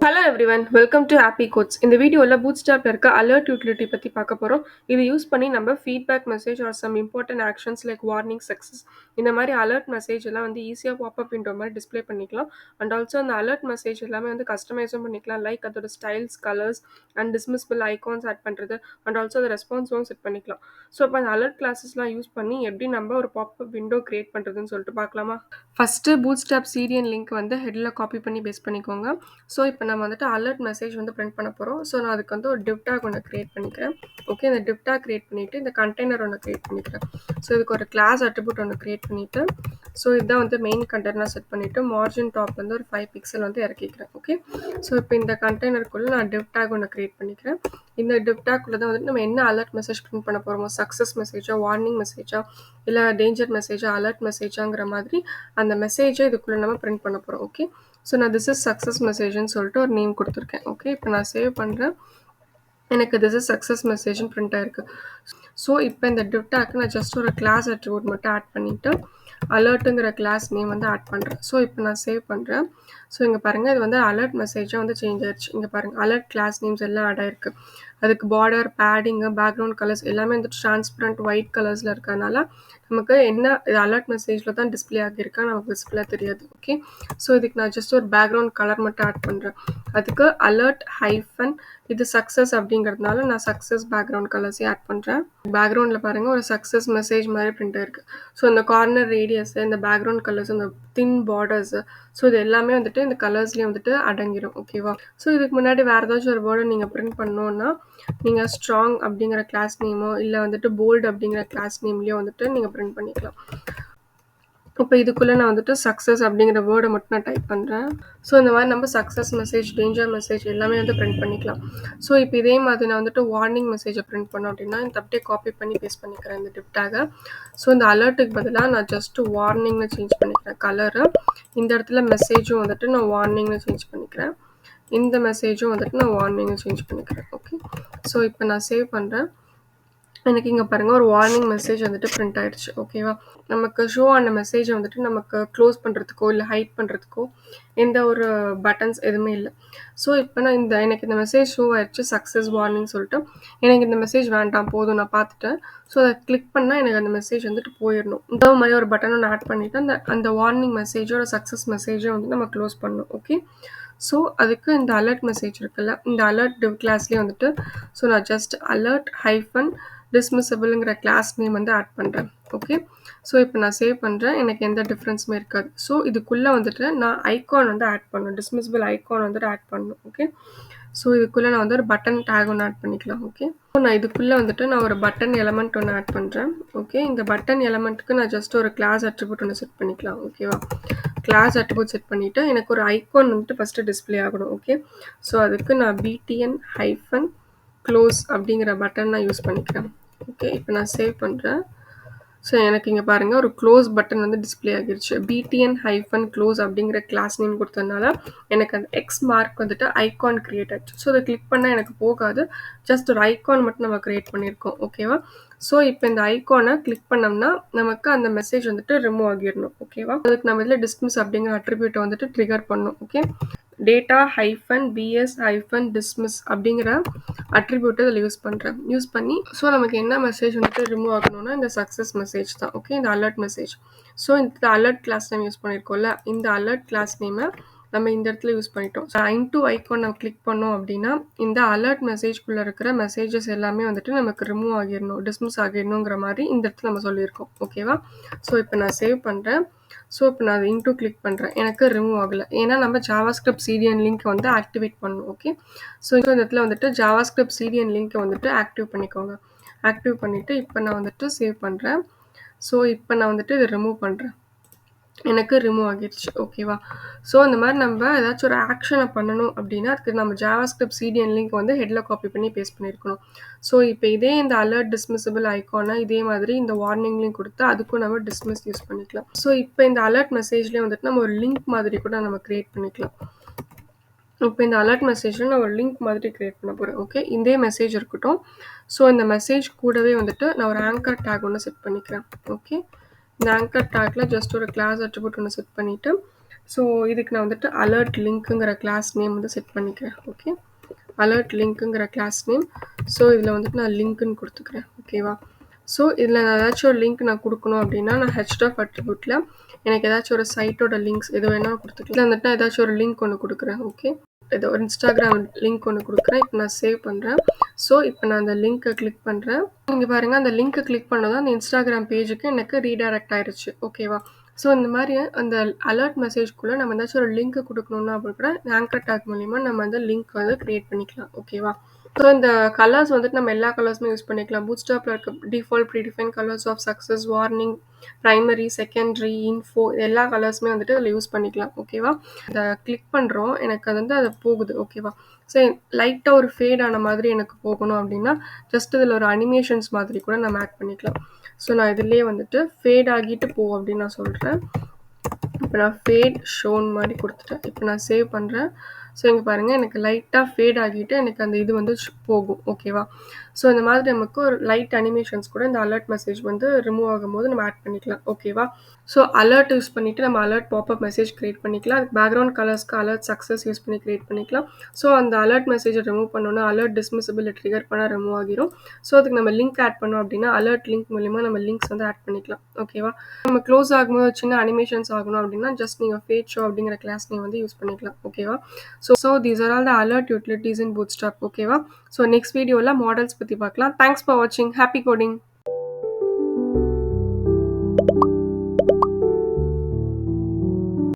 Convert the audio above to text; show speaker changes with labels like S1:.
S1: Hello everyone welcome to Happy Codes. இந்த வீடியோவில் பூட்ஸ்டாப்ல இருக்க அலர்ட் யூட்டிலிட்டி பற்றி பார்க்க போகிறோம். இது யூஸ் பண்ணி நம்ம feedback message are some important actions like warning success இந்த மாதிரி அலர்ட் மெசேஜ் எல்லாம் வந்து ஈஸியாக பாப்அப் விண்டோ மாதிரி டிஸ்ப்ளே பண்ணிக்கலாம். அண்ட் ஆல்சோ அந்த அலர்ட் மெசேஜ் எல்லாமே வந்து கஸ்டமைஸும் பண்ணிக்கலாம். லைக் அதோட styles, colours and dismissible icons add பண்ணுறது அண்ட் ஆல்சோ அந்த ரெஸ்பான்ஸும் செட் பண்ணிக்கலாம். ஸோ இப்போ அந்த அலர்ட் கிளாஸஸ்லாம் யூஸ் பண்ணி எப்படி நம்ம ஒரு பாப்அப் விண்டோ கிரியேட் பண்ணுறதுன்னு சொல்லிட்டு பார்க்கலாமா? ஃபஸ்ட்டு பூட்ஸ்டாப் சீரியன் லிங்க் வந்து ஹெட்டில் காப்பி பண்ணி பேஸ்ட் பண்ணிக்கோங்க. ஸோ இப்போ நம்ம வந்துட்டு அலர்ட் மெசேஜ் வந்து பிரிண்ட் பண்ண போகிறோம். ஸோ நான் அதுக்கு வந்து ஒரு டிவ் டாக் ஒன்று கிரியேட் பண்ணிக்கிறேன். ஓகே, இந்த டிவ் டாக் கிரியேட் பண்ணிவிட்டு இந்த கண்டெய்னர் ஒன்று கிரியேட் பண்ணிக்கிறேன். ஸோ இதுக்கு ஒரு கிளாஸ் அட்ரிபியூட் ஒன்று கிரியேட் பண்ணிவிட்டு ஸோ இதுதான் வந்து மெயின் கண்டெய்னர் செட் பண்ணிவிட்டு மார்ஜின் டாப் வந்து ஒரு 5 பிக்சல் வந்து இறக்கிக்கிறேன். ஓகே, ஸோ இப்போ இந்த கண்டெய்னருக்குள்ளே நான் டிவ் டாக் ஒன்று கிரியேட் பண்ணிக்கிறேன். இந்த டிவ் டாக்குள்ளே தான் வந்துட்டு நம்ம என்ன அலர்ட் மெசேஜ் பிரிண்ட் பண்ண போகிறோமோ, சக்ஸஸ் மெசேஜா, வார்னிங் மெசேஜா, இல்லை டேஞ்சர் மெசேஜா, அலர்ட் மெசேஜாங்கிற மாதிரி அந்த மெசேஜை இதுக்குள்ளே நம்ம பிரிண்ட் பண்ண போகிறோம். ஓகே, ஸோ நான் திஸ் இஸ் சக்ஸஸ் மெசேஜ்னு சொல்லிட்டு ஒரு நேம் கொடுத்துருக்கேன். ஓகே, இப்போ நான் சேவ் பண்ணுறேன். எனக்கு திஸ் இஸ் சக்ஸஸ் மெசேஜ்னு பிரிண்ட் ஆயிருக்கு. ஸோ இப்போ இந்த டிவ் டாக்கு நான் ஜஸ்ட் ஒரு கிளாஸ் அட்ரிபியூட் மட்டும் ஆட் பண்ணிவிட்டு அலர்ட்டுங்கிற கிளாஸ் நேம் வந்து ஆட் பண்ணுறேன். ஸோ இப்போ நான் சேவ் பண்ணுறேன். ஸோ இங்கே பாருங்கள், இது வந்து அலர்ட் மெசேஜாக வந்து சேஞ்ச் ஆயிடுச்சு. இங்கே பாருங்கள், அலர்ட் கிளாஸ் நேம்ஸ் எல்லாம் ஆட் ஆயிருக்கு. அதுக்கு பார்டர், பேடிங்கு, பேக்ரவுண்ட் கலர்ஸ் எல்லாமே வந்து டிரான்ஸ்பரண்ட் ஒயிட் கலர்ஸில் இருக்கிறதுனால நமக்கு என்ன இது அலர்ட் மெசேஜில் தான் டிஸ்பிளே ஆகியிருக்கா நமக்கு டிஸ்பிளே தெரியாது. ஓகே, ஸோ இதுக்கு நான் ஜஸ்ட் ஒரு பேக்ரவுண்ட் கலர் மட்டும் ஆட் பண்ணுறேன். அதுக்கு அலர்ட் ஹைஃபன் இது சக்ஸஸ் அப்படிங்கிறதுனால நான் சக்ஸஸ் பேக்ரவுண்ட் கலர்ஸே ஆட் பண்ணுறேன். பேக்ரவுண்டில் பாருங்கள், ஒரு சக்ஸஸ் மெசேஜ் மாதிரி பிரிண்ட் ஆயிருக்கு. ஸோ இந்த கார்னர் ரேடியஸ், இந்த பேக்ரவுண்ட் கலர்ஸ், இந்த தின் பார்டர்ஸ், ஸோ இது எல்லாமே வந்துட்டு இந்த கலர்ஸ்லேயே வந்துட்டு அடங்கிடும். ஓகேவா? ஸோ இதுக்கு முன்னாடி வேறு ஏதாச்சும் ஒரு வேர்டை நீங்கள் பிரிண்ட் பண்ணோன்னா நீங்கள் ஸ்ட்ராங் அப்படிங்கிற கிளாஸ் நேமோ இல்லை வந்துட்டு போல்டு அப்படிங்கிற கிளாஸ் நேம்லேயோ வந்துட்டு நீங்கள் பிரிண்ட் பண்ணிக்கலாம். இப்போ இதுக்குள்ளே நான் வந்துட்டு சக்ஸஸ் அப்படிங்கிற வேர்டை மட்டும் நான் டைப் பண்ணுறேன். ஸோ இந்த மாதிரி நம்ம சக்ஸஸ் மெசேஜ், டேஞ்சர் மெசேஜ் எல்லாமே வந்து பிரிண்ட் பண்ணிக்கலாம். ஸோ இப்போ இதே மாதிரி நான் வந்துட்டு வார்னிங் மெசேஜை பிரிண்ட் பண்ணோம் அப்படின்னா இந்த அப்படியே காப்பி பண்ணி பேஸ்ட் பண்ணிக்கிறேன் இந்த டிவ் டாகை. ஸோ இந்த அலர்ட்டுக்கு பதிலாக நான் ஜஸ்ட்டு வார்னிங்னு சேஞ்ச் பண்ணிக்கிறேன் கலரு. இந்த இடத்துல மெசேஜும் வந்துட்டு நான் வார்னிங்னு சேஞ்ச் பண்ணிக்கிறேன். இந்த மெசேஜும் வந்துட்டு நான் வார்னிங்னு சேஞ்ச் பண்ணிக்கிறேன். ஓகே, ஸோ இப்போ நான் சேவ் பண்ணுறேன். எனக்கு இங்கே பாருங்கள், ஒரு வார்னிங் மெசேஜ் வந்துட்டு பிரிண்ட் ஆயிடுச்சு. ஓகேவா? நமக்கு ஷோ ஆன மெசேஜை வந்துட்டு நமக்கு க்ளோஸ் பண்ணுறதுக்கோ இல்லை ஹைட் பண்ணுறதுக்கோ எந்த ஒரு பட்டன்ஸ் எதுவுமே இல்லை. ஸோ இப்போ நான் எனக்கு இந்த மெசேஜ் ஷோ ஆயிடுச்சு சக்ஸஸ் வார்னிங் சொல்லிட்டு. எனக்கு இந்த மெசேஜ் வேண்டாம், போதும், நான் பார்த்துட்டேன். ஸோ அதை கிளிக் பண்ணால் எனக்கு அந்த மெசேஜ் வந்துட்டு போயிடணும். இந்த மாதிரி ஒரு பட்டனை நான் ஆட் பண்ணிவிட்டு அந்த வார்னிங் மெசேஜோட சக்ஸஸ் மெசேஜை வந்து நம்ம க்ளோஸ் பண்ணணும். ஓகே, ஸோ அதுக்கு இந்த அலர்ட் மெசேஜ் இருக்குல்ல, இந்த அலர்ட் டிவ் கிளாஸ்லேயே வந்துட்டு ஸோ நான் ஜஸ்ட் அலர்ட் ஹைஃபன் டிஸ்மிஸபிள்ங்கிற கிளாஸ் நேம் வந்து ஆட் பண்ணுறேன். ஓகே, ஸோ இப்போ நான் சேவ் பண்ணுறேன். எனக்கு எந்த டிஃப்ரென்ஸுமே இருக்காது. ஸோ இதுக்குள்ளே வந்துட்டு நான் ஐகான் வந்து ஆட் பண்ணணும், டிஸ்மிஸபிள் ஐகான் வந்துட்டு ஆட் பண்ணணும். ஓகே, ஸோ இதுக்குள்ளே நான் வந்து ஒரு பட்டன் டேக் ஒன்று ஆட் பண்ணிக்கலாம். ஓகே, ஸோ நான் இதுக்குள்ளே வந்துட்டு நான் ஒரு பட்டன் எலமெண்ட் ஒன்று ஆட் பண்ணுறேன். ஓகே, இந்த பட்டன் எலமெண்ட்டுக்கு நான் ஜஸ்ட் ஒரு கிளாஸ் அட்ரிபியூட் ஒன்று செட் பண்ணிக்கலாம். ஓகேவா? கிளாஸ் அட்ரிபியூட் செட் பண்ணிவிட்டு எனக்கு ஒரு ஐகான் வந்துட்டு ஃபஸ்ட்டு டிஸ்பிளே ஆகணும். ஓகே, ஸோ அதுக்கு நான் பிடிஎன் ஹைஃபன் க்ளோஸ் அப்படிங்கிற பட்டன் நான் யூஸ் பண்ணிக்கிறேன். ஓகே, இப்போ நான் சேவ் பண்ணுறேன். ஸோ எனக்கு இங்கே பாருங்கள், ஒரு க்ளோஸ் பட்டன் வந்து டிஸ்பிளே ஆகிருச்சு. பிடிஎன் ஹைஃபன் க்ளோஸ் அப்படிங்கிற கிளாஸ் நேம் கொடுத்ததுனால எனக்கு அந்த எக்ஸ் மார்க் வந்துட்டு ஐகான் கிரியேட் ஆகிடுச்சு. ஸோ அதை கிளிக் பண்ணால் எனக்கு போகாது, ஜஸ்ட் ஒரு ஐகான் மட்டும் நம்ம கிரியேட் பண்ணியிருக்கோம். ஓகேவா? ஸோ இப்போ இந்த ஐகானை கிளிக் பண்ணோம்னா நமக்கு அந்த மெசேஜ் வந்துட்டு ரிமூவ் ஆகிடணும். ஓகேவா? அதுக்கு நம்ம இதில் டிஸ்மிஸ் அப்படிங்கிற அட்ரிபியூட்டை வந்துட்டு ட்ரிகர் பண்ணணும். Okay, data hyphen BS hyphen dismiss அப்படிங்கிற அட்ரிபியூட்டை இதில் யூஸ் பண்ணி ஸோ நமக்கு என்ன மெசேஜ் வந்துட்டு ரிமூவ் ஆகணும்னா இந்த சக்ஸஸ் மெசேஜ் தான். ஓகே, இந்த அலர்ட் மெசேஜ். ஸோ இந்த அலர்ட் கிளாஸ் நேம் யூஸ் பண்ணியிருக்கோம்ல, இந்த அலர்ட் கிளாஸ் நேமை நம்ம இந்த இடத்துல யூஸ் பண்ணிட்டோம். ஸோ இன்டூ ஐகான் நம்ம கிளிக் பண்ணோம் அப்படின்னா இந்த அலர்ட் மெசேஜ்குள்ளே இருக்கிற மெசேஜஸ் எல்லாமே வந்துட்டு நமக்கு ரிமூவ் ஆகிடணும், டிஸ்மிஸ் ஆகிடணுங்கிற மாதிரி இந்த இடத்துல நம்ம சொல்லியிருக்கோம். ஓகேவா? ஸோ இப்போ நான் சேவ் பண்ணுறேன். ஸோ இப்போ நான் அதை இன்டூ கிளிக் பண்ணுறேன். எனக்கு ரிமூவ் ஆகலை, ஏன்னா நம்ம ஜாவாஸ்கிரிப்ட் சீரியன் லிங்க் வந்து ஆக்டிவேட் பண்ணணும். ஓகே, ஸோ இந்த இடத்துல வந்துட்டு ஜாவாஸ்கிரிப்ட் சீரியன் லிங்க்கை வந்துட்டு ஆக்டிவ் பண்ணிக்கோங்க. ஆக்டிவ் பண்ணிவிட்டு இப்போ நான் வந்துட்டு சேவ் பண்ணுறேன். ஸோ இப்போ நான் வந்துட்டு இதை ரிமூவ் பண்ணுறேன். எனக்கு ரிமூவ் ஆகிடுச்சு. ஓகேவா? ஸோ இந்த மாதிரி நம்ம ஏதாச்சும் ஒரு ஆக்ஷனை பண்ணணும் அப்படின்னா அதுக்கு நம்ம ஜாவாஸ்கிரிப்ட் சீரியன் லிங்க் வந்து ஹெட்டில் காப்பி பண்ணி பேஸ்ட் பண்ணியிருக்கணும். ஸோ இப்போ இதே இந்த அலர்ட் டிஸ்மிஸபிள் ஐக்கானை இதே மாதிரி இந்த வார்னிங் லிங்க் கொடுத்து அதுக்கும் நம்ம டிஸ்மிஸ் யூஸ் பண்ணிக்கலாம். ஸோ இப்போ இந்த அலர்ட் மெசேஜ்லேயே வந்துட்டு நம்ம ஒரு லிங்க் மாதிரி கூட நம்ம க்ரியேட் பண்ணிக்கலாம். இப்போ இந்த அலர்ட் மெசேஜில் நான் ஒரு லிங்க் மாதிரி க்ரியேட் பண்ண போகிறேன். ஓகே, இதே மெசேஜ் இருக்கட்டும். ஸோ இந்த மெசேஜ் கூடவே வந்துட்டு நான் ஒரு ஆங்கர் டேக் ஒன்று செட் பண்ணிக்கிறேன். ஓகே, இந்த ஆங்கர் டேக்கில் ஜஸ்ட் ஒரு கிளாஸ் அட்ரிபியூட் ஒன்று செட் பண்ணிவிட்டு ஸோ இதுக்கு நான் வந்துட்டு அலர்ட் லிங்க்குங்கிற கிளாஸ் நேம் வந்து செட் பண்ணிக்கிறேன். ஓகே. அலர்ட் லிங்க்குங்கிற கிளாஸ் நேம். ஸோ இதில் வந்துட்டு நான் லிங்க்குன்னு கொடுத்துக்கிறேன். ஓகேவா? ஸோ இதில் நான் ஏதாச்சும் ஒரு லிங்க் நான் கொடுக்கணும் அப்படின்னா நான் ஹெச்டப் அட்ரிபியூட்டில் எனக்கு ஏதாச்சும் ஒரு சைட்டோட லிங்க்ஸ் எது வேணாலும் கொடுத்துக்கலாம். இதில் வந்துட்டு நான் ஏதாச்சும் ஒரு லிங்க் ஒன்று கொடுக்குறேன். ஓகே. ஏதோ ஒரு இன்ஸ்டாகிராம் லிங்க் ஒன்று கொடுக்குறேன். இப்போ நான் சேவ் பண்ணுறேன். ஸோ இப்போ நான் அந்த லிங்க்கை கிளிக் பண்ணுறேன். இங்கே பாருங்கள், அந்த லிங்க்கை கிளிக் பண்ணதும் அந்த இன்ஸ்டாகிராம் பேஜுக்கு எனக்கு ரீடைரக்ட் ஆயிருச்சு. ஓகேவா? ஸோ இந்த மாதிரி அந்த அலர்ட் மெசேஜ்குள்ளே நம்ம ஏதாச்சும் ஒரு லிங்க் கொடுக்கணும்னா அப்படி கூட ஆங்கர் டாக் மூலிமா நம்ம அந்த லிங்க் வந்து கிரியேட் பண்ணிக்கலாம். ஓகேவா? ஸோ இந்த கலர்ஸ் வந்துட்டு நம்ம எல்லா கலர்ஸுமே யூஸ் பண்ணிக்கலாம். பூட்ஸ்டாப்பில் இருக்க default predefined colours of success, warning, primary, secondary, info எல்லா கலர்ஸுமே வந்துட்டு அதில் யூஸ் பண்ணிக்கலாம். ஓகேவா? அதை கிளிக் பண்ணுறோம், எனக்கு அது வந்து அது போகுது. ஓகேவா? ஸோ லைட்டாக ஒரு ஃபேட் ஆன மாதிரி எனக்கு போகணும் அப்படின்னா ஜஸ்ட் இதில் ஒரு அனிமேஷன்ஸ் மாதிரி கூட நம்ம ஆட் பண்ணிக்கலாம். ஸோ நான் இதிலே வந்துட்டு ஃபேட் ஆகிட்டு போ அப்படின்னு நான் சொல்கிறேன். இப்போ நான் ஃபேட் ஷோன் மாதிரி கொடுத்துட்டேன். இப்போ நான் சேவ் பண்ணுறேன். ஸோ இங்கே பாருங்கள், எனக்கு லைட்டாக ஃபேட் ஆகிட்டு எனக்கு அந்த இது வந்து போகும். ஓகேவா? ஸோ இந்த மாதிரி நமக்கு ஒரு லைட் அனிமேஷன்ஸ் கூட இந்த அலர்ட் மெசேஜ் வந்து ரிமூவ் ஆகும்போது நம்ம ஆட் பண்ணிக்கலாம். ஓகேவா? ஸோ அலர்ட் யூஸ் பண்ணிவிட்டு நம்ம அலர்ட் பாப்அப் மெசேஜ் கிரியேட் பண்ணிக்கலாம். அதுக்கு பேக்ரவுண்ட் கலர்ஸ்க்கு அலர்ட் சக்ஸஸ் யூஸ் பண்ணி கிரியேட் பண்ணிக்கலாம். ஸோ அந்த அலர்ட் மெசேஜை ரிமூவ் பண்ணோன்னா அலர்ட் டிஸ்மிசபிள் ட்ரிகர் பண்ணால் ரிமூவ் ஆகிரும். ஸோ அதுக்கு நம்ம லிங்க் ஆட் பண்ணோம் அப்படின்னா அலர்ட் லிங்க் மூலிமா நம்ம லிங்க்ஸ் வந்து ஆட் பண்ணிக்கலாம். ஓகேவா? நம்ம க்ளோஸ் ஆகும்போது சின்ன அனிமேஷன்ஸ் ஆகணும் அப்படின்னா ஜஸ்ட் நீங்கள் ஃபேட் ஷோ அப்படிங்கிற கிளாஸ் நேம் வந்து யூஸ் பண்ணிக்கலாம். ஓகேவா? So these are all the alert utilities in bootstrap. ஓகேவா? ஸோ நெக்ஸ்ட் வீடியோவில் மாடல்ஸ் பற்றி பார்க்கலாம். தேங்க்ஸ் ஃபார் வாட்சிங். Happy coding.